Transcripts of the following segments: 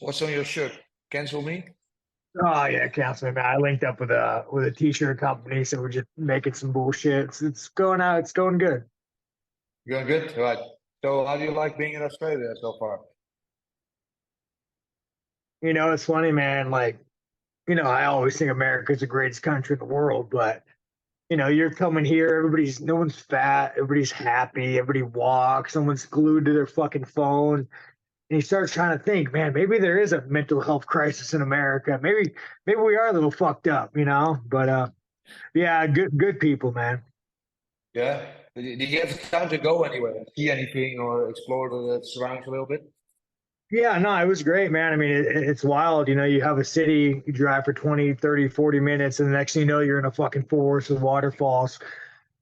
What's on your shirt? Cancel me? Oh yeah, Councilman, man. I linked up with a t-shirt company, so we're just making some bullshit. It's going out. It's going good. You're good? Right. So how do you like being in Australia so far? It's funny, man. Like, I always think America's the greatest country in the world, but you're coming here. No one's fat. Everybody's happy. Everybody walks. Someone's glued to their fucking phone, and you start trying to think, man, maybe there is a mental health crisis in America. Maybe we are a little fucked up, But yeah, good people, man. Yeah. Did you have time to go anywhere, see anything, or explore the surroundings a little bit? Yeah, no, it was great, man. I mean, it's wild. You have a city, you drive for 20, 30, 40 minutes, and the next thing you know, you're in a fucking forest with waterfalls.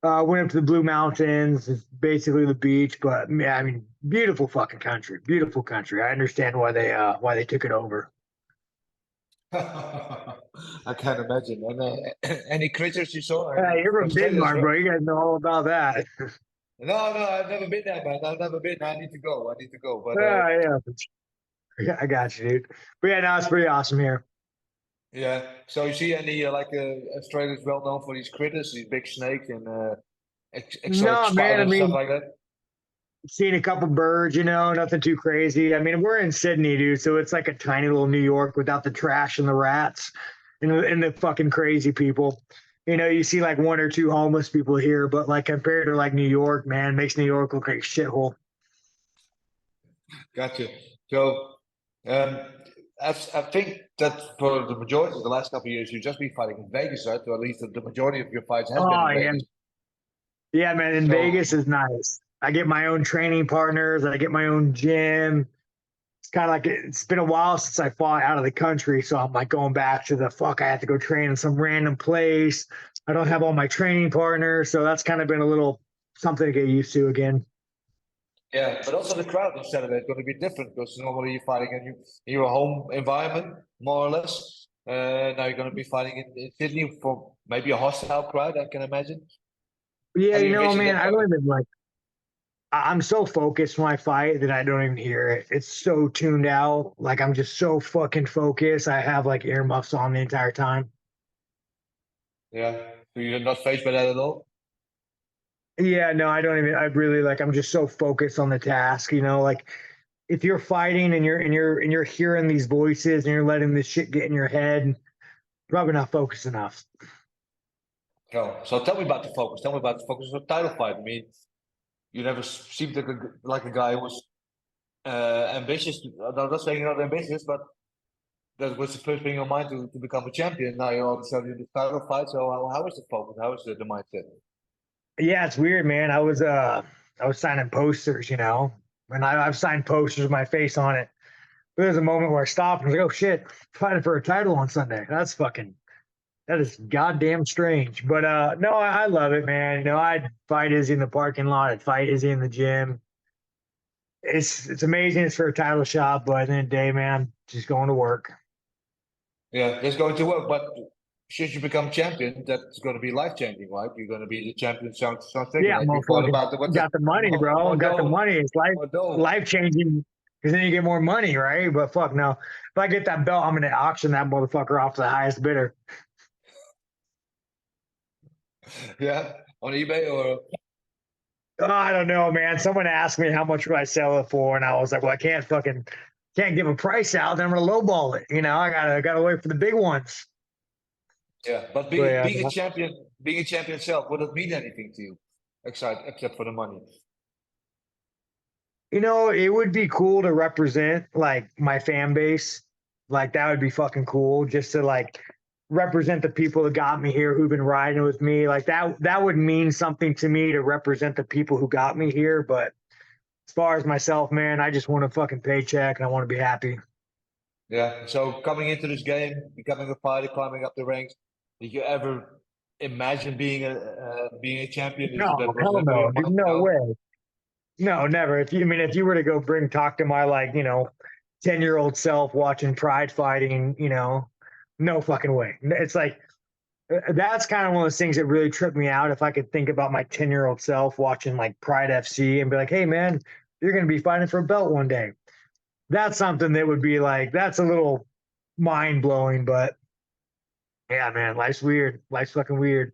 Went up to the Blue Mountains. It's basically the beach, but yeah, I mean, beautiful fucking country. Beautiful country. I understand why they took it over. I can't imagine. And any creatures you saw? You're from Australia's Denmark, bro. You guys know all about that. no, I've never been there, man. I've never been. I need to go. I need to go. But Yeah, yeah, I got you, dude. But yeah, no, it's pretty awesome here. yeah. So you see any Australia's well known for these critters, these big snakes and exotic No, man. I spiders, stuff mean, like that. seen a couple birds, nothing too crazy. I mean, we're in Sydney, dude, so it's like a tiny little New York without the trash and the rats and the fucking crazy people. You see like one or two homeless people here, but like compared to like New York, man, makes New York look like a shithole. Gotcha. So um, I think that for the majority of the last couple of years, you've just been fighting in Vegas, right? Or at least the majority of your fights has been Oh in yeah, Vegas. yeah, man. In So Vegas is nice. I get my own training partners. I get my own gym. It's kind of like it's been a while since I fought out of the country, so I'm like going back to the fuck. I have to go train in some random place. I don't have all my training partners, so that's kind of been a little something to get used to again. yeah, but also the crowd on Saturday is going to be different because normally you're fighting in your home environment, more or less. Now you're going to be fighting in Sydney for maybe a hostile crowd, I can imagine. Yeah, How do you envision man, that I going? don't even like. I'm so focused when I fight that I don't even hear it. It's so tuned out. Like I'm just so fucking focused. I have like earmuffs on the entire time. Yeah, so you're not faced by that at all. Yeah, no, I don't even. I really like. I'm just so focused on the task. Like if you're fighting and you're hearing these voices and you're letting this shit get in your head, probably not focused enough. So tell me about the focus. Tell me about the focus of a title fight. I mean, you never seemed like a guy who was ambitious. I'm not saying you're not ambitious, but that was the first thing in your mind to become a champion. Now you're all of a sudden in the title fight. So how is the focus? How is the mindset? Yeah, it's weird, man. I was signing posters, and I've signed posters with my face on it. But there's a moment where I stopped and was like, oh shit, fighting for a title on Sunday. That is goddamn strange. But no, I love it, man. I'd fight Izzy in the parking lot, I'd fight Izzy in the gym. It's amazing it's for a title shot, but at the end of the day, man, just going to work. Yeah, it's going to work. But should you become champion, that's going to be life changing, right? You're going to be the champion. Sounds thinking. Yeah, Have you thought motherfucker. about what the Got the money, bro. Got the Modo money. It's Modo? life changing because then you get more money, right? But fuck no. If I get that belt, I'm gonna auction that motherfucker off to the highest bidder. Yeah, on eBay or Oh, I don't know, man. Someone asked me how much would I sell it for, and I was like, well, I can't give a price out. Then I'm gonna lowball it. I gotta wait for the big ones. yeah. But But yeah, being a champion itself, would it mean anything to you? Except for the money. it would be cool to represent like my fan base. Like that would be fucking cool just to like represent the people that got me here who've been riding with me. Like that would mean something to me to represent the people who got me here. But as far as myself, man, I just want a fucking paycheck and I want to be happy. Yeah. So coming into this game, becoming a fighter, climbing up the ranks, did you ever imagine being a champion? No, That was hell never in no, your dude, mind? no No. way. No, never. If you were to go talk to my like, 10-year-old self watching pride fighting, no fucking way. It's like that's kind of one of those things that really tripped me out. If I could think about my 10-year-old self watching like Pride FC and be like, hey man, you're gonna be fighting for a belt one day. that's something that would be like, that's a little mind blowing, but yeah, man, life's weird. Life's fucking weird.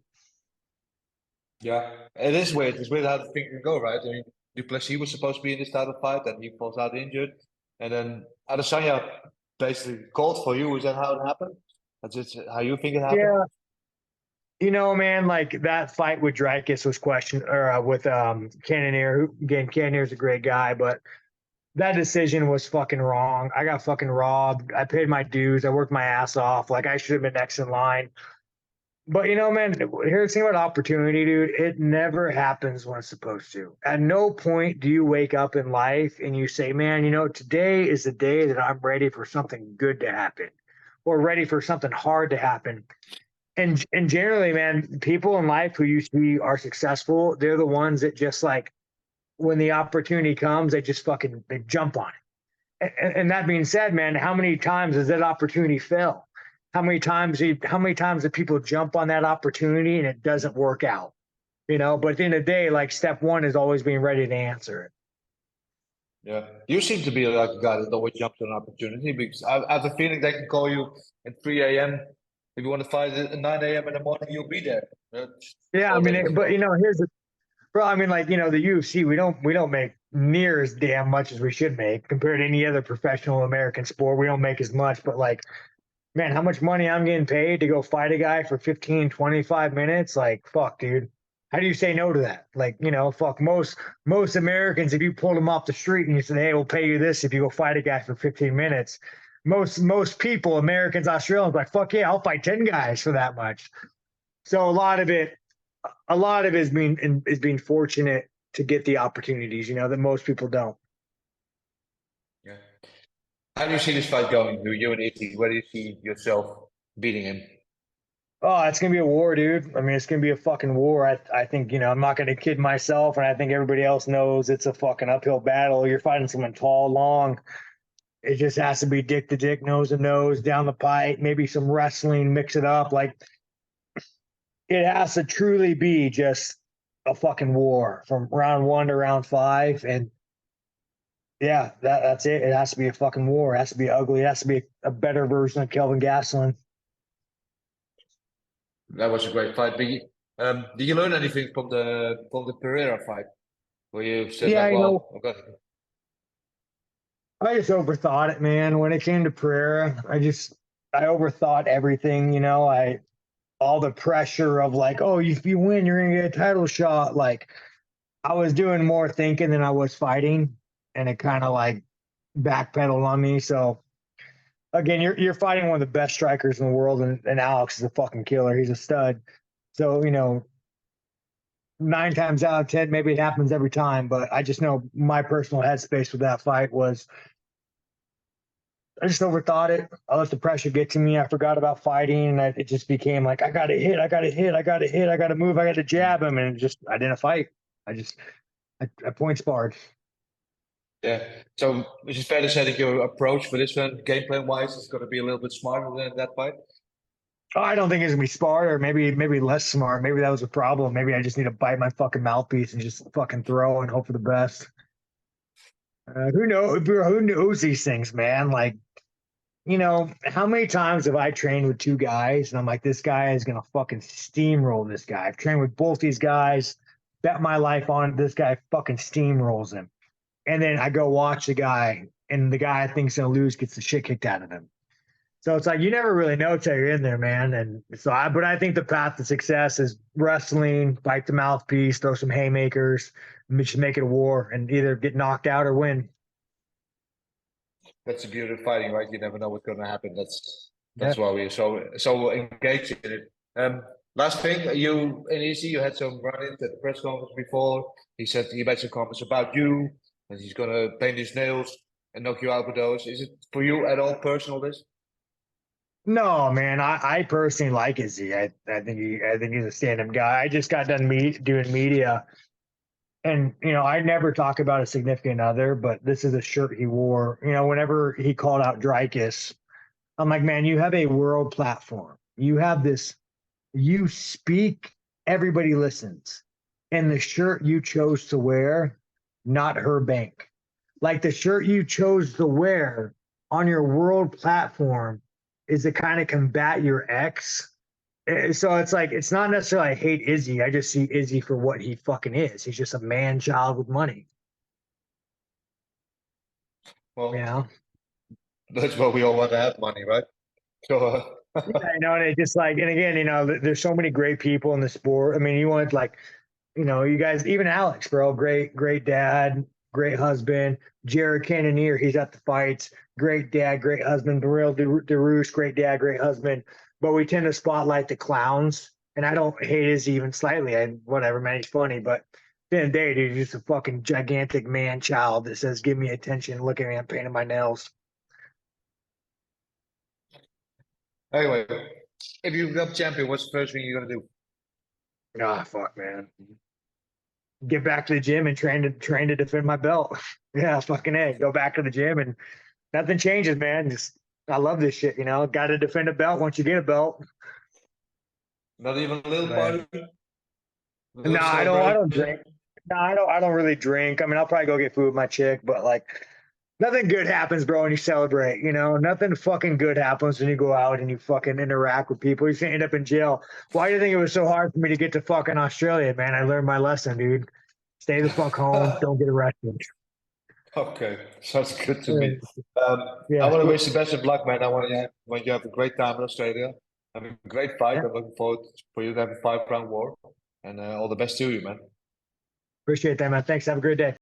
Yeah, it is weird. It's weird how the thing can go, right? I mean, Duplessis was supposed to be in this title fight, and he falls out injured, and then Adesanya basically called for you. Is that how it happened? That's just how you think it happened? Yeah. Man, like that fight with Dreykus was questioned, or with Cannonier. Who again, Cannonier's a great guy, but that decision was fucking wrong. I got fucking robbed. I paid my dues. I worked my ass off. Like I should have been next in line. But man, here's the thing about opportunity, dude. It never happens when it's supposed to. At no point do you wake up in life and you say, man, today is the day that I'm ready for something good to happen or ready for something hard to happen. And generally, man, people in life who you see are successful, they're the ones that just like when the opportunity comes, they jump on it. And that being said, man, how many times does that opportunity fail? How many times do people jump on that opportunity and it doesn't work out? But at the end of the day, like step one is always being ready to answer it. Yeah, you seem to be like a guy that always jumps on an opportunity because I have a feeling they can call you at 3 a.m. If you want to fight at 9 a.m. in the morning, you'll be there. Yeah, I mean, but here's the, bro. I mean, like the UFC, we don't make near as damn much as we should make compared to any other professional American sport. We don't make as much, but like, man, how much money I'm getting paid to go fight a guy for 15, 25 minutes? Like, fuck, dude. How do you say no to that? Like, fuck most Americans, if you pulled them off the street and you said, hey, we'll pay you this if you go fight a guy for 15 minutes. Most people, Americans, Australians, like, fuck yeah, I'll fight 10 guys for that much. So a lot of it is being fortunate to get the opportunities, that most people don't. Yeah. How do you see this fight going? You and Izzy, where do you see yourself beating him? Oh, it's gonna be a war, dude. I mean, it's gonna be a fucking war. I think, I'm not gonna kid myself, and I think everybody else knows it's a fucking uphill battle. You're fighting someone tall, long. It just has to be dick to dick, nose to nose, down the pipe, maybe some wrestling, mix it up. Like it has to truly be just a fucking war from round 1 to round 5. And yeah, that's it. It has to be a fucking war. It has to be ugly. It has to be a better version of Kelvin Gastelum. That was a great fight. Did you learn anything from the Pereira fight? Where you said Yeah, like, well, okay. I just overthought it, man. When it came to Pereira, I overthought everything, all the pressure of like, oh, if you win, you're gonna get a title shot. Like I was doing more thinking than I was fighting, and it kind of like backpedaled on me. So again, you're fighting one of the best strikers in the world, and Alex is a fucking killer. He's a stud. So 9 times out of 10, maybe it happens every time, but I just know my personal headspace with that fight was I just overthought it. I let the pressure get to me. I forgot about fighting, and it just became like I got to hit, I got to hit, I got to hit, I got to move, I got to jab him, and I didn't fight. I point sparred. Yeah. So is it fair to say that your approach for this one, game plan wise, is going to be a little bit smarter than that fight? Oh, I don't think it's gonna be smart, or maybe less smart. Maybe that was a problem. Maybe I just need to bite my fucking mouthpiece and just fucking throw and hope for the best. Who knows? Who knows these things, man? Like, how many times have I trained with 2 guys and I'm like, this guy is gonna fucking steamroll this guy. I've trained with both these guys, bet my life on this guy fucking steamrolls him, and then I go watch the guy, and the guy I think's gonna lose gets the shit kicked out of him. So it's like you never really know till you're in there, man. And so but I think the path to success is wrestling, bite the mouthpiece, throw some haymakers, and just make it a war, and either get knocked out or win. That's the beauty of fighting, right? You never know what's going to happen. That's Yeah. why we're so engaged in it. Last thing, you and Izzy, you had some run-ins at the press conference before. He said he made some comments about you, and he's going to paint his nails and knock you out with those. Is it for you at all personal? This? No, man. I personally like Izzy. I think he's a stand-up guy. I just got done doing media, and I never talk about a significant other, but this is a shirt he wore. Whenever he called out Dreykus, I'm like, man, you have a world platform. You have this. You speak, everybody listens. And the shirt you chose to wear, not her bank. like the shirt you chose to wear on your world platform is to kind of combat your ex. So it's like, it's not necessarily I hate Izzy. I just see Izzy for what he fucking is. He's just a man child with money. Well, You know? that's what we all want to have, money, right? So, Yeah, you know, and it just like, and again, you know, there's so many great people in the sport. I mean, you want like, you know, you guys, even Alex, bro, great dad, great husband. Jared Cannonier, he's at the fights. Great dad, great husband. Beryl DeRouche, great dad, great husband. But we tend to spotlight the clowns, and I don't hate his even slightly. Whatever, man, he's funny, but at the end of the day, dude, he's just a fucking gigantic man child that says, "Give me attention. Look at me, I'm painting my nails." anyway, if you become champion, what's the first thing you're gonna do? Ah, fuck, man. Get back to the gym and train to defend my belt. Yeah, fucking A. Go back to the gym and nothing changes, man. Just I love this shit, you know. Got to defend a belt once you get a belt. Not even a little But, party? A no, little I don't celebration? drink. No, I don't really drink. I mean, I'll probably go get food with my chick, but like nothing good happens, bro, when you celebrate, you know. Nothing fucking good happens when you go out and you fucking interact with people. You end up in jail. Why do you think it was so hard for me to get to fucking Australia, man? I learned my lesson, dude. Stay the fuck home. Don't get arrested. Okay, sounds good to me. I Yeah. want to wish you best of luck, man. I want you have a great time in Australia. Have a great fight. Yeah. I'm looking forward for you to have a 5-round war. And all the best to you, man. Appreciate that, man. Thanks. Have a great day.